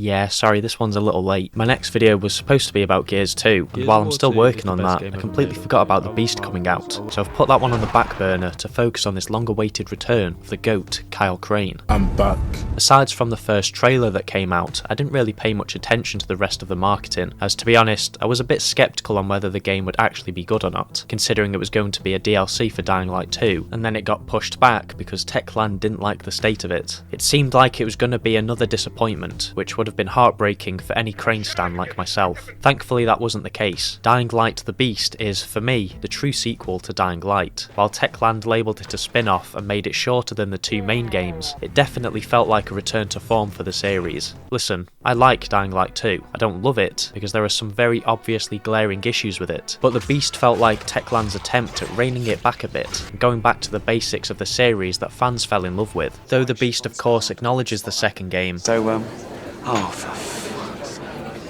Yeah, sorry, this one's a little late. My next video was supposed to be about Gears 2, and while I'm still working on that, I completely forgot about the Beast coming out, so I've put that one on the back burner to focus on this long-awaited return of the GOAT, Kyle Crane. I'm back. Aside from the first trailer that came out, I didn't really pay much attention to the rest of the marketing, as to be honest, I was a bit skeptical on whether the game would actually be good or not, considering it was going to be a DLC for Dying Light 2, and then it got pushed back because Techland didn't like the state of it. It seemed like it was going to be another disappointment, which would have been heartbreaking for any Crane stan like myself. Thankfully that wasn't the case. Dying Light the Beast is, for me, the true sequel to Dying Light. While Techland labelled it a spin-off and made it shorter than the two main games, it definitely felt like a return to form for the series. Listen, I like Dying Light 2. I don't love it, because there are some very obviously glaring issues with it, but the Beast felt like Techland's attempt at reining it back a bit, and going back to the basics of the series that fans fell in love with. Though the Beast of course acknowledges the second game,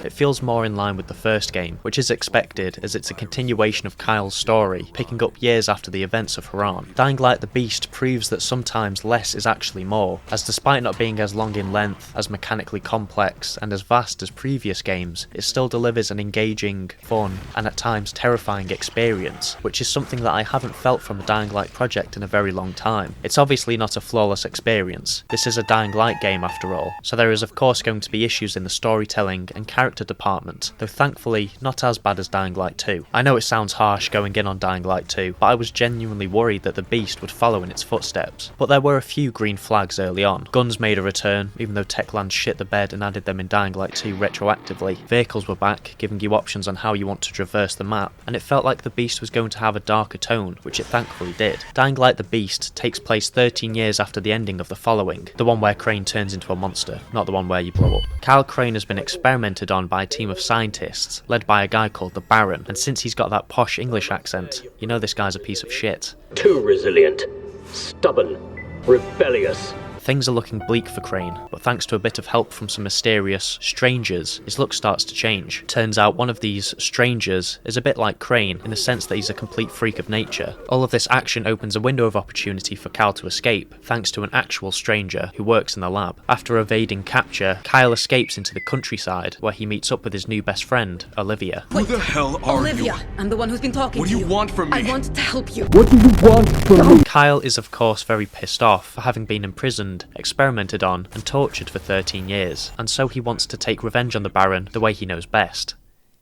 it feels more in line with the first game, which is expected as it's a continuation of Kyle's story, picking up years after the events of Haran. Dying Light the Beast proves that sometimes less is actually more, as despite not being as long in length, as mechanically complex, and as vast as previous games, it still delivers an engaging, fun, and at times terrifying experience, which is something that I haven't felt from a Dying Light project in a very long time. It's obviously not a flawless experience. This is a Dying Light game after all, so there is of course going to be issues in the storytelling and character department, though thankfully not as bad as Dying Light 2. I know it sounds harsh going in on Dying Light 2, but I was genuinely worried that the Beast would follow in its footsteps. But there were a few green flags early on. Guns made a return, even though Techland shit the bed and added them in Dying Light 2 retroactively. Vehicles were back, giving you options on how you want to traverse the map, and it felt like the Beast was going to have a darker tone, which it thankfully did. Dying Light the Beast takes place 13 years after the ending of the following, the one where Crane turns into a monster, not the one where you blow up. Kyle Crane has been experimented on by a team of scientists, led by a guy called the Baron, and since he's got that posh English accent, you know this guy's a piece of shit. Too resilient, stubborn, rebellious. Things are looking bleak for Crane, but thanks to a bit of help from some mysterious strangers, his look starts to change. Turns out one of these strangers is a bit like Crane, in the sense that he's a complete freak of nature. All of this action opens a window of opportunity for Kyle to escape, thanks to an actual stranger who works in the lab. After evading capture, Kyle escapes into the countryside, where he meets up with his new best friend, Olivia. Who the hell are Olivia, you? I'm the one who's been talking What to do you want from me? I want to help you. What do you want from me? Kyle is of course very pissed off for having been imprisoned, experimented on, and tortured for 13 years, and so he wants to take revenge on the Baron the way he knows best,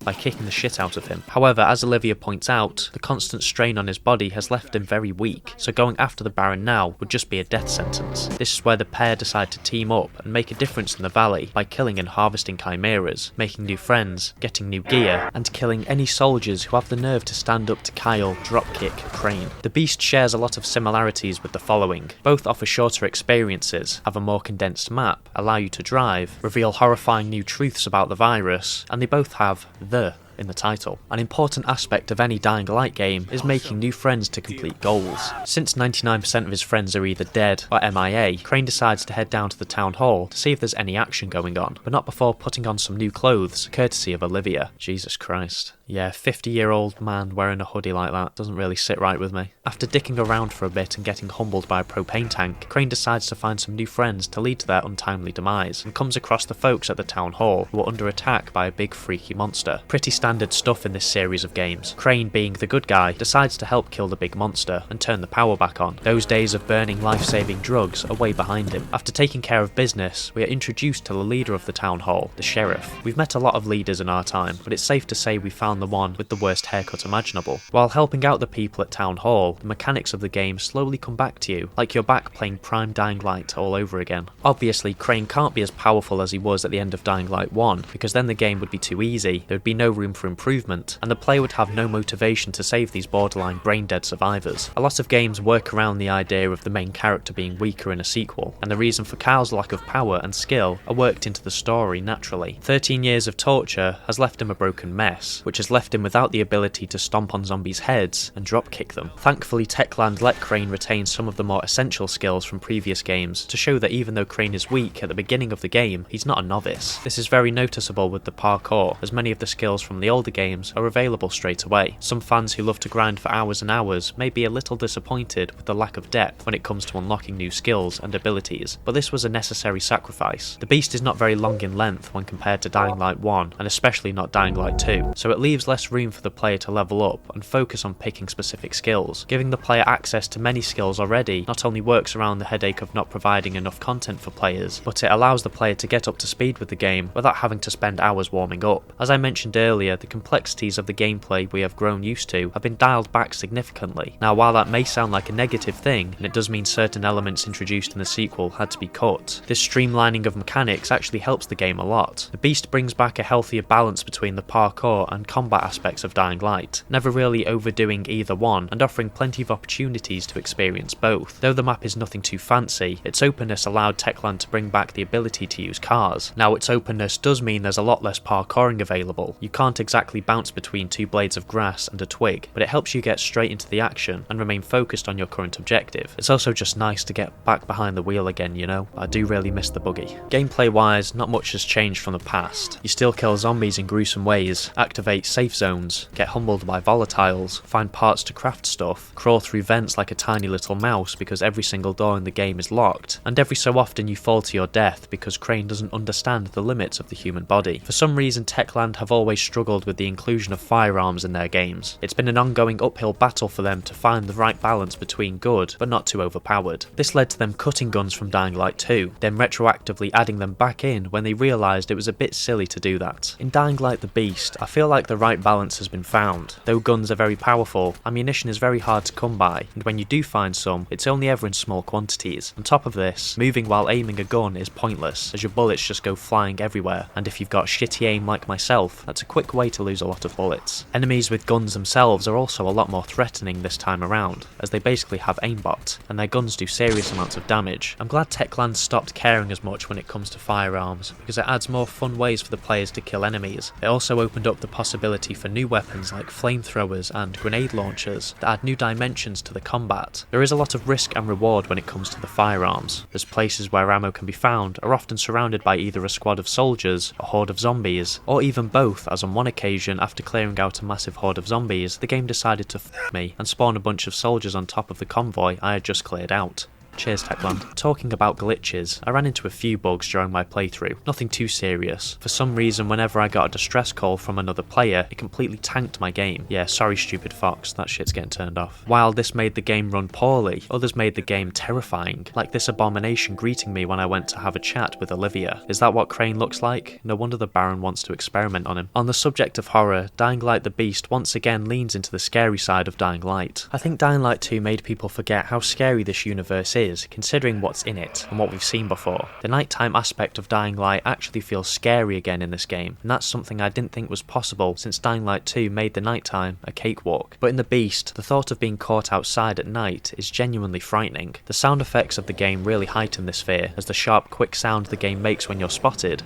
by kicking the shit out of him. However, as Olivia points out, the constant strain on his body has left him very weak, so going after the Baron now would just be a death sentence. This is where the pair decide to team up and make a difference in the valley by killing and harvesting chimeras, making new friends, getting new gear, and killing any soldiers who have the nerve to stand up to Kyle, dropkick, Crane. The Beast shares a lot of similarities with the following. Both offer shorter experiences, have a more condensed map, allow you to drive, reveal horrifying new truths about the virus, and they both have "the" in the title. An important aspect of any Dying Light game is making new friends to complete goals. Since 99% of his friends are either dead or MIA, Crane decides to head down to the town hall to see if there's any action going on, but not before putting on some new clothes, courtesy of Olivia. Jesus Christ. Yeah, 50-year-old man wearing a hoodie like that doesn't really sit right with me. After dicking around for a bit and getting humbled by a propane tank, Crane decides to find some new friends to lead to their untimely demise, and comes across the folks at the town hall who are under attack by a big freaky monster. Pretty standard stuff in this series of games. Crane, being the good guy, decides to help kill the big monster and turn the power back on. Those days of burning life-saving drugs are way behind him. After taking care of business, we are introduced to the leader of the town hall, the sheriff. We've met a lot of leaders in our time, but it's safe to say we found the one with the worst haircut imaginable. While helping out the people at town hall, the mechanics of the game slowly come back to you, like you're back playing Prime Dying Light all over again. Obviously, Crane can't be as powerful as he was at the end of Dying Light 1, because then the game would be too easy, there would be no room for improvement, and the player would have no motivation to save these borderline brain-dead survivors. A lot of games work around the idea of the main character being weaker in a sequel, and the reason for Kyle's lack of power and skill are worked into the story naturally. 13 years of torture has left him a broken mess, which has left him without the ability to stomp on zombies' heads and dropkick them. Thankfully, Techland let Crane retain some of the more essential skills from previous games to show that even though Crane is weak at the beginning of the game, he's not a novice. This is very noticeable with the parkour, as many of the skills from the the older games are available straight away. Some fans who love to grind for hours and hours may be a little disappointed with the lack of depth when it comes to unlocking new skills and abilities, but this was a necessary sacrifice. The beast is not very long in length when compared to Dying Light 1, and especially not Dying Light 2, so it leaves less room for the player to level up and focus on picking specific skills. Giving the player access to many skills already not only works around the headache of not providing enough content for players, but it allows the player to get up to speed with the game without having to spend hours warming up. As I mentioned earlier, the complexities of the gameplay we have grown used to have been dialed back significantly. Now, while that may sound like a negative thing, and it does mean certain elements introduced in the sequel had to be cut, this streamlining of mechanics actually helps the game a lot. The beast brings back a healthier balance between the parkour and combat aspects of Dying Light, never really overdoing either one and offering plenty of opportunities to experience both. Though the map is nothing too fancy, its openness allowed Techland to bring back the ability to use cars. Now, its openness does mean there's a lot less parkouring available. You can't exactly bounce between two blades of grass and a twig, but it helps you get straight into the action and remain focused on your current objective. It's also just nice to get back behind the wheel again, you know? I do really miss the buggy. Gameplay wise, not much has changed from the past. You still kill zombies in gruesome ways, activate safe zones, get humbled by volatiles, find parts to craft stuff, crawl through vents like a tiny little mouse because every single door in the game is locked, and every so often you fall to your death because Crane doesn't understand the limits of the human body. For some reason, Techland have always struggled with the inclusion of firearms in their games. It's been an ongoing uphill battle for them to find the right balance between good but not too overpowered. This led to them cutting guns from Dying Light 2, then retroactively adding them back in when they realised it was a bit silly to do that. In Dying Light the Beast, I feel like the right balance has been found. Though guns are very powerful, ammunition is very hard to come by, and when you do find some, it's only ever in small quantities. On top of this, moving while aiming a gun is pointless, as your bullets just go flying everywhere, and if you've got shitty aim like myself, that's a quick way to lose a lot of bullets. Enemies with guns themselves are also a lot more threatening this time around, as they basically have aimbot, and their guns do serious amounts of damage. I'm glad Techland stopped caring as much when it comes to firearms, because it adds more fun ways for the players to kill enemies. It also opened up the possibility for new weapons like flamethrowers and grenade launchers that add new dimensions to the combat. There is a lot of risk and reward when it comes to the firearms, as places where ammo can be found are often surrounded by either a squad of soldiers, a horde of zombies, or even both, as on one occasion after clearing out a massive horde of zombies, the game decided to f me and spawn a bunch of soldiers on top of the convoy I had just cleared out. Cheers, Techland. Talking about glitches, I ran into a few bugs during my playthrough. Nothing too serious. For some reason, whenever I got a distress call from another player, it completely tanked my game. Yeah, sorry stupid fox, that shit's getting turned off. While this made the game run poorly, others made the game terrifying. Like this abomination greeting me when I went to have a chat with Olivia. Is that what Crane looks like? No wonder the Baron wants to experiment on him. On the subject of horror, Dying Light the Beast once again leans into the scary side of Dying Light. I think Dying Light 2 made people forget how scary this universe is, considering what's in it and what we've seen before. The nighttime aspect of Dying Light actually feels scary again in this game, and that's something I didn't think was possible since Dying Light 2 made the nighttime a cakewalk. But in the Beast, the thought of being caught outside at night is genuinely frightening. The sound effects of the game really heighten this fear, as the sharp, quick sound the game makes when you're spotted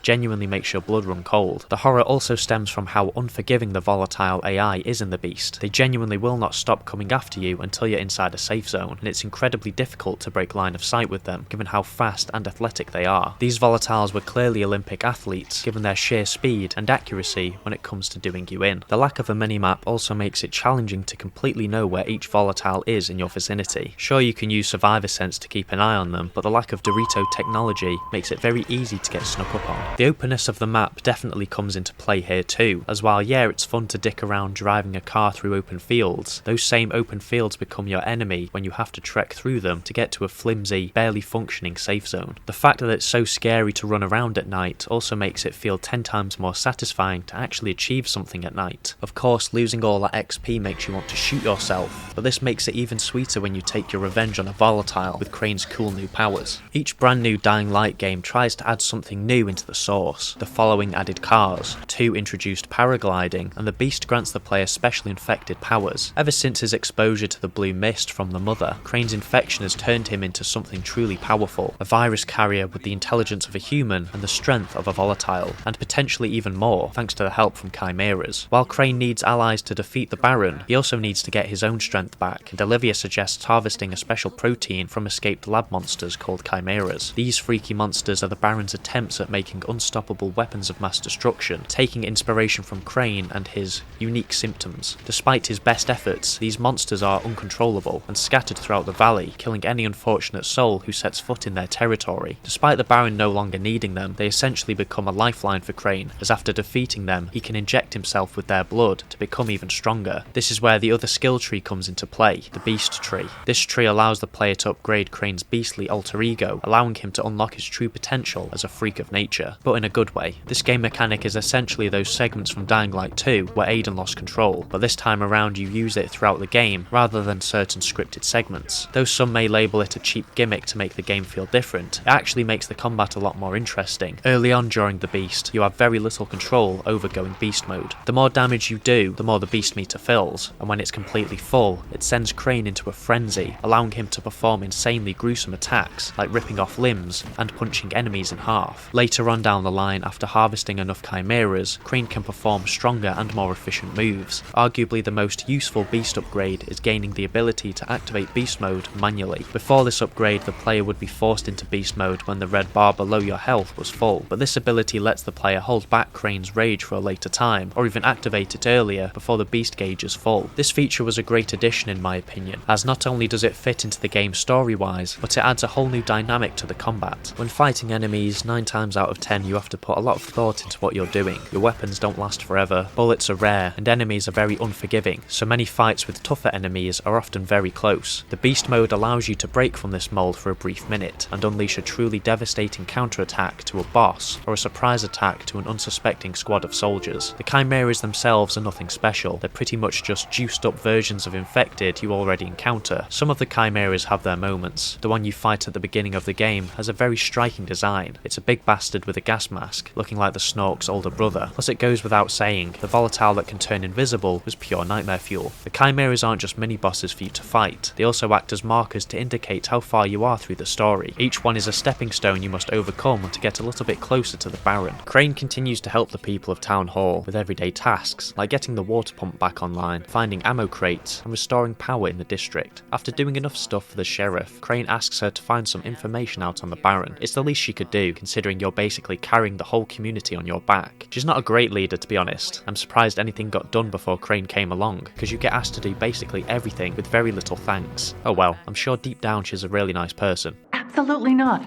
genuinely makes your blood run cold. The horror also stems from how unforgiving the volatile AI is in the Beast. They genuinely will not stop coming after you until you're inside a safe zone, and it's incredibly difficult to break line of sight with them, given how fast and athletic they are. These volatiles were clearly Olympic athletes, given their sheer speed and accuracy when it comes to doing you in. The lack of a minimap also makes it challenging to completely know where each volatile is in your vicinity. Sure, you can use Survivor Sense to keep an eye on them, but the lack of Dorito technology makes it very easy to get snuck up on. The openness of the map definitely comes into play here too, as while yeah, it's fun to dick around driving a car through open fields, those same open fields become your enemy when you have to trek through them to get to a flimsy, barely functioning safe zone. The fact that it's so scary to run around at night also makes it feel 10 times more satisfying to actually achieve something at night. Of course, losing all that XP makes you want to shoot yourself, but this makes it even sweeter when you take your revenge on a volatile with Crane's cool new powers. Each brand new Dying Light game tries to add something new into the source. The following added cars, 2 introduced paragliding, and the Beast grants the player special infected powers. Ever since his exposure to the blue mist from the Mother, Crane's infection has turned him into something truly powerful, a virus carrier with the intelligence of a human and the strength of a volatile, and potentially even more thanks to the help from chimeras. While Crane needs allies to defeat the Baron, he also needs to get his own strength back, and Olivia suggests harvesting a special protein from escaped lab monsters called chimeras. These freaky monsters are the Baron's attempts at making unstoppable weapons of mass destruction, taking inspiration from Crane and his unique symptoms. Despite his best efforts, these monsters are uncontrollable and scattered throughout the valley, killing any unfortunate soul who sets foot in their territory. Despite the Baron no longer needing them, they essentially become a lifeline for Crane, as after defeating them, he can inject himself with their blood to become even stronger. This is where the other skill tree comes into play, the Beast Tree. This tree allows the player to upgrade Crane's beastly alter ego, allowing him to unlock his true potential as a freak of nature, but in a good way. This game mechanic is essentially those segments from Dying Light 2 where Aiden lost control, but this time around you use it throughout the game rather than certain scripted segments. Though some may label it a cheap gimmick to make the game feel different, it actually makes the combat a lot more interesting. Early on during the Beast, you have very little control over going Beast mode. The more damage you do, the more the Beast meter fills, and when it's completely full, it sends Crane into a frenzy, allowing him to perform insanely gruesome attacks like ripping off limbs and punching enemies in half. Later on down the line, after harvesting enough chimeras, Crane can perform stronger and more efficient moves. Arguably the most useful Beast upgrade is gaining the ability to activate Beast mode manually. Before this upgrade, the player would be forced into Beast mode when the red bar below your health was full, but this ability lets the player hold back Crane's rage for a later time, or even activate it earlier before the Beast gauge is full. This feature was a great addition in my opinion, as not only does it fit into the game story-wise, but it adds a whole new dynamic to the combat. When fighting enemies, 9 times out of 10 you have to put a lot of thought into what you're doing. Your weapons don't last forever, bullets are rare, and enemies are very unforgiving, so many fights with tougher enemies are often very close. The Beast mode allows you to break from this mold for a brief minute, and unleash a truly devastating counterattack to a boss, or a surprise attack to an unsuspecting squad of soldiers. The chimeras themselves are nothing special, they're pretty much just juiced up versions of infected you already encounter. Some of the chimeras have their moments. The one you fight at the beginning of the game has a very striking design. It's a big bastard with a gas mask, looking like the Snork's older brother. Plus it goes without saying, the volatile that can turn invisible was pure nightmare fuel. The chimeras aren't just mini-bosses for you to fight, they also act as markers to indicate how far you are through the story. Each one is a stepping stone you must overcome to get a little bit closer to the Baron. Crane continues to help the people of Town Hall with everyday tasks, like getting the water pump back online, finding ammo crates, and restoring power in the district. After doing enough stuff for the sheriff, Crane asks her to find some information out on the Baron. It's the least she could do, considering you're basically carrying the whole community on your back. She's not a great leader, to be honest. I'm surprised anything got done before Crane came along, because you get asked to do basically everything with very little thanks. Oh well, I'm sure deep down she's a really nice person. Absolutely not.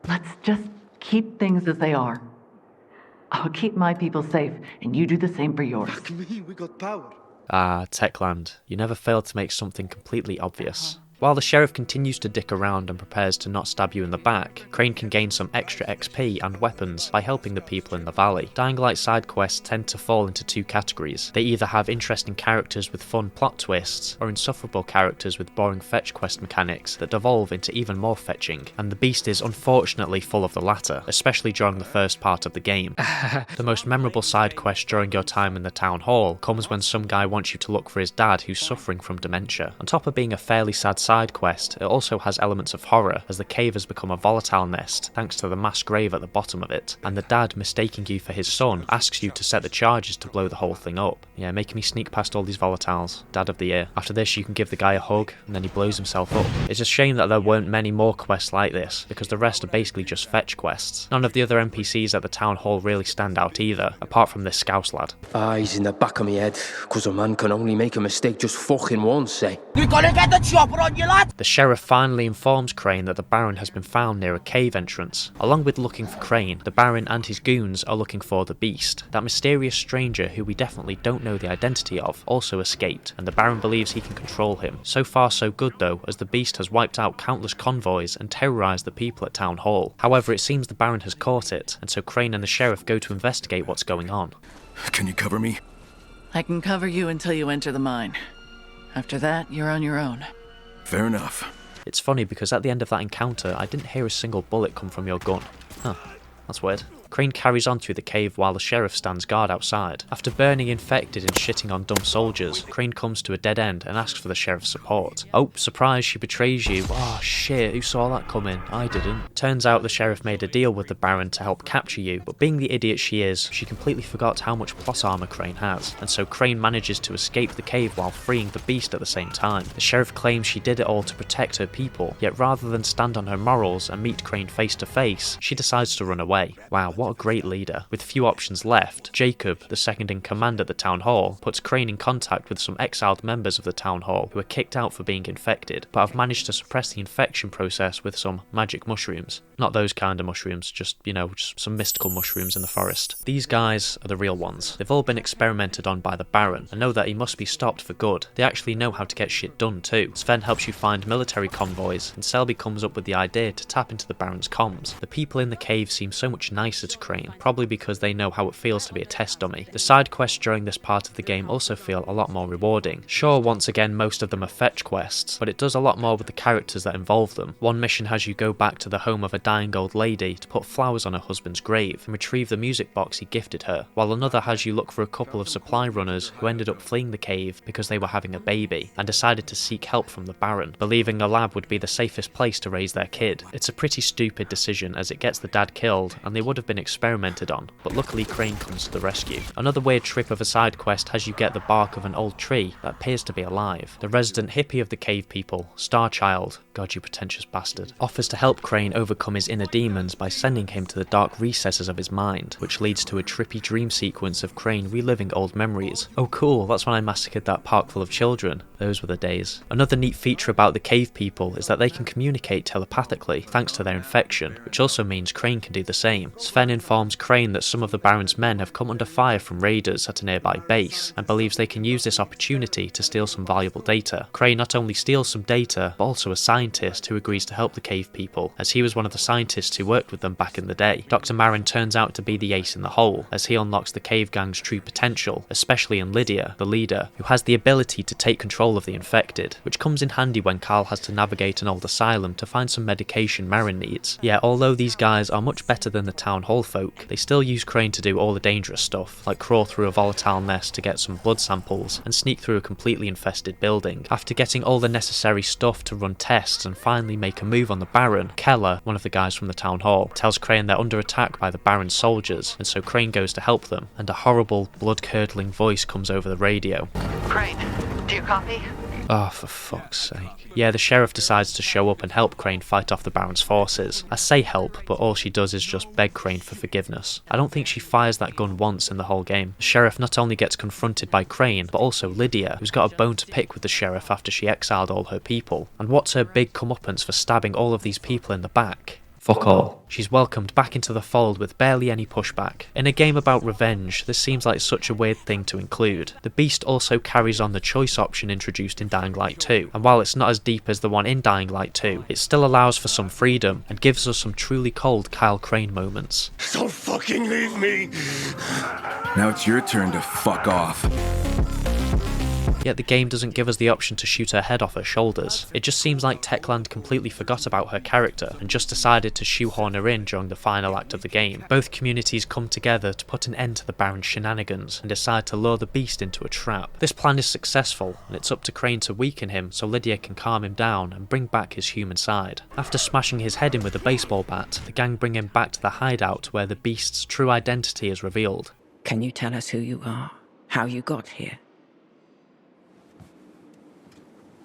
Let's just keep things as they are. I'll keep my people safe, and you do the same for yours. Fuck me, we got power. Ah, Techland, you never fail to make something completely obvious. While the sheriff continues to dick around and prepares to not stab you in the back, Crane can gain some extra XP and weapons by helping the people in the valley. Dying Light side quests tend to fall into 2 categories. They either have interesting characters with fun plot twists, or insufferable characters with boring fetch quest mechanics that devolve into even more fetching, and the Beast is unfortunately full of the latter, especially during the first part of the game. The most memorable side quest during your time in the town hall comes when some guy wants you to look for his dad who's suffering from dementia. On top of being a fairly sad side quest, it also has elements of horror, as the cave has become a volatile nest thanks to the mass grave at the bottom of it, and the dad, mistaking you for his son, asks you to set the charges to blow the whole thing up. Yeah, making me sneak past all these volatiles. Dad of the year. After this you can give the guy a hug, and then he blows himself up. It's a shame that there weren't many more quests like this, because the rest are basically just fetch quests. None of the other NPCs at the town hall really stand out either, apart from this Scouse lad. Eyes in the back of my head, cause a man can only make a mistake just fucking once, eh? You gotta get the chopper on you, lad! The sheriff finally informs Crane that the Baron has been found near a cave entrance. Along with looking for Crane, the Baron and his goons are looking for the Beast. That mysterious stranger who we definitely don't know the identity of also escaped, and the Baron believes he can control him. So far so good though, as the Beast has wiped out countless convoys and terrorised the people at Town Hall. However, it seems the Baron has caught it, and so Crane and the sheriff go to investigate what's going on. Can you cover me? I can cover you until you enter the mine. After that, you're on your own. Fair enough. It's funny because at the end of that encounter, I didn't hear a single bullet come from your gun. Huh, that's weird. Crane carries on through the cave while the sheriff stands guard outside. After burning infected and shitting on dumb soldiers, Crane comes to a dead end and asks for the sheriff's support. Oh, surprise, she betrays you. Oh shit, who saw that coming? I didn't. Turns out the sheriff made a deal with the Baron to help capture you, but being the idiot she is, she completely forgot how much plot armor Crane has, and so Crane manages to escape the cave while freeing the beast at the same time. The sheriff claims she did it all to protect her people, yet rather than stand on her morals and meet Crane face to face, she decides to run away. Wow, what a great leader. With few options left, Jacob, the second in command at the town hall, puts Crane in contact with some exiled members of the town hall who are kicked out for being infected, but have managed to suppress the infection process with some magic mushrooms. Not those kind of mushrooms, just some mystical mushrooms in the forest. These guys are the real ones. They've all been experimented on by the Baron and know that he must be stopped for good. They actually know how to get shit done too. Sven helps you find military convoys, and Selby comes up with the idea to tap into the Baron's comms. The people in the cave seem so much nicer to Crane, probably because they know how it feels to be a test dummy. The side quests during this part of the game also feel a lot more rewarding. Sure, once again most of them are fetch quests, but it does a lot more with the characters that involve them. One mission has you go back to the home of a dying old lady to put flowers on her husband's grave and retrieve the music box he gifted her, while another has you look for a couple of supply runners who ended up fleeing the cave because they were having a baby and decided to seek help from the Baron, believing a lab would be the safest place to raise their kid. It's a pretty stupid decision as it gets the dad killed and they would have been experimented on, but luckily Crane comes to the rescue. Another weird trip of a side quest has you get the bark of an old tree that appears to be alive. The resident hippie of the cave people, Starchild, God you pretentious bastard, offers to help Crane overcome his inner demons by sending him to the dark recesses of his mind, which leads to a trippy dream sequence of Crane reliving old memories. Oh cool, that's when I massacred that park full of children. Those were the days. Another neat feature about the cave people is that they can communicate telepathically thanks to their infection, which also means Crane can do the same. Sven informs Crane that some of the Baron's men have come under fire from raiders at a nearby base, and believes they can use this opportunity to steal some valuable data. Crane not only steals some data, but also a scientist who agrees to help the cave people, as he was one of the scientists who worked with them back in the day. Dr. Marin turns out to be the ace in the hole, as he unlocks the cave gang's true potential, especially in Lydia, the leader, who has the ability to take control of the infected, which comes in handy when Carl has to navigate an old asylum to find some medication Marin needs. Yet, although these guys are much better than the town hall folk, they still use Crane to do all the dangerous stuff, like crawl through a volatile nest to get some blood samples and sneak through a completely infested building. After getting all the necessary stuff to run tests and finally make a move on the Baron, Keller, one of the guys from the town hall, tells Crane they're under attack by the Baron's soldiers, and so Crane goes to help them, and a horrible, blood-curdling voice comes over the radio. Crane, do you copy? Oh, for fuck's sake. Yeah, the sheriff decides to show up and help Crane fight off the Baron's forces. I say help, but all she does is just beg Crane for forgiveness. I don't think she fires that gun once in the whole game. The sheriff not only gets confronted by Crane, but also Lydia, who's got a bone to pick with the sheriff after she exiled all her people. And what's her big comeuppance for stabbing all of these people in the back? Fuck all. She's welcomed back into the fold with barely any pushback. In a game about revenge, this seems like such a weird thing to include. The Beast also carries on the choice option introduced in Dying Light 2, and while it's not as deep as the one in Dying Light 2, it still allows for some freedom and gives us some truly cold Kyle Crane moments. Don't fucking leave me! Now it's your turn to fuck off. Yet the game doesn't give us the option to shoot her head off her shoulders. It just seems like Techland completely forgot about her character and just decided to shoehorn her in during the final act of the game. Both communities come together to put an end to the Baron's shenanigans and decide to lure the Beast into a trap. This plan is successful, and it's up to Crane to weaken him so Lydia can calm him down and bring back his human side. After smashing his head in with a baseball bat, the gang bring him back to the hideout where the Beast's true identity is revealed. Can you tell us who you are? How you got here?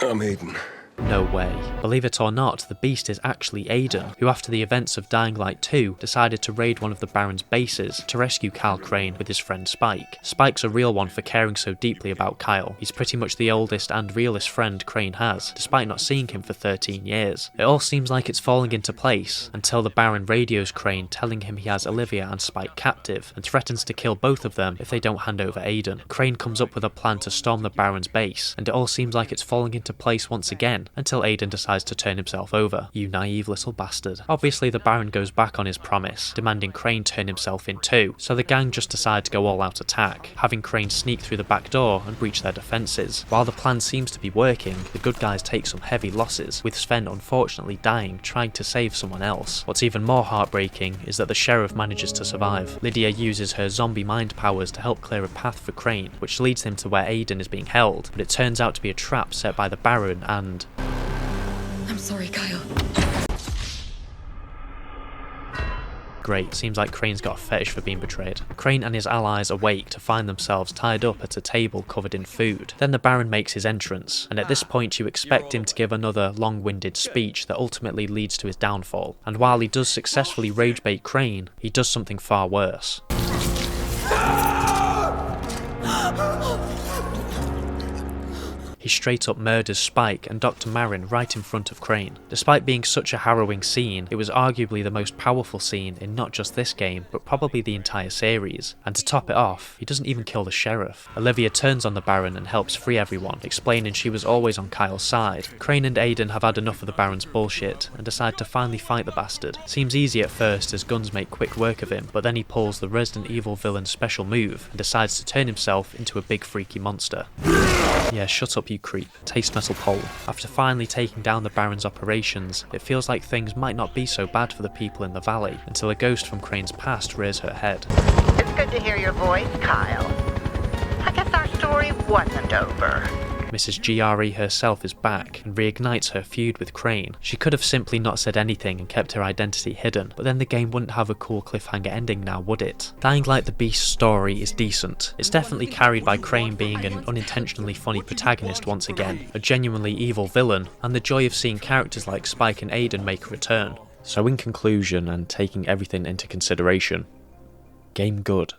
I'm Aiden. No way. Believe it or not, the Beast is actually Aiden, who after the events of Dying Light 2 decided to raid one of the Baron's bases to rescue Kyle Crane with his friend Spike. Spike's a real one for caring so deeply about Kyle. He's pretty much the oldest and realest friend Crane has, despite not seeing him for 13 years. It all seems like it's falling into place until the Baron radios Crane telling him he has Olivia and Spike captive and threatens to kill both of them if they don't hand over Aiden. Crane comes up with a plan to storm the Baron's base, and it all seems like it's falling into place once again again, until Aiden decides to turn himself over. You naive little bastard. Obviously the Baron goes back on his promise, demanding Crane turn himself in too, so the gang just decide to go all out attack, having Crane sneak through the back door and breach their defences. While the plan seems to be working, the good guys take some heavy losses, with Sven unfortunately dying trying to save someone else. What's even more heartbreaking is that the sheriff manages to survive. Lydia uses her zombie mind powers to help clear a path for Crane, which leads him to where Aiden is being held, but it turns out to be a trap set by the Baron and... I'm sorry, Kyle. Great, seems like Crane's got a fetish for being betrayed. Crane and his allies awake to find themselves tied up at a table covered in food. Then the Baron makes his entrance, and at this point you expect him to give another long-winded speech that ultimately leads to his downfall. And while he does successfully rage-bait Crane, he does something far worse. He straight up murders Spike and Dr. Marin right in front of Crane. Despite being such a harrowing scene, it was arguably the most powerful scene in not just this game, but probably the entire series. And to top it off, he doesn't even kill the sheriff. Olivia turns on the Baron and helps free everyone, explaining she was always on Kyle's side. Crane and Aiden have had enough of the Baron's bullshit and decide to finally fight the bastard. Seems easy at first as guns make quick work of him, but then he pulls the Resident Evil villain's special move and decides to turn himself into a big freaky monster. Yeah, shut up you creep. Taste metal pole. After finally taking down the Baron's operations, it feels like things might not be so bad for the people in the valley, until a ghost from Crane's past rears her head. It's good to hear your voice, Kyle. I guess our story wasn't over. Mrs. GRE herself is back and reignites her feud with Crane. She could have simply not said anything and kept her identity hidden, but then the game wouldn't have a cool cliffhanger ending now, would it? Dying Like the Beast's story is decent. It's definitely carried by Crane being an unintentionally funny protagonist once again, a genuinely evil villain, and the joy of seeing characters like Spike and Aiden make a return. So in conclusion, and taking everything into consideration, game good.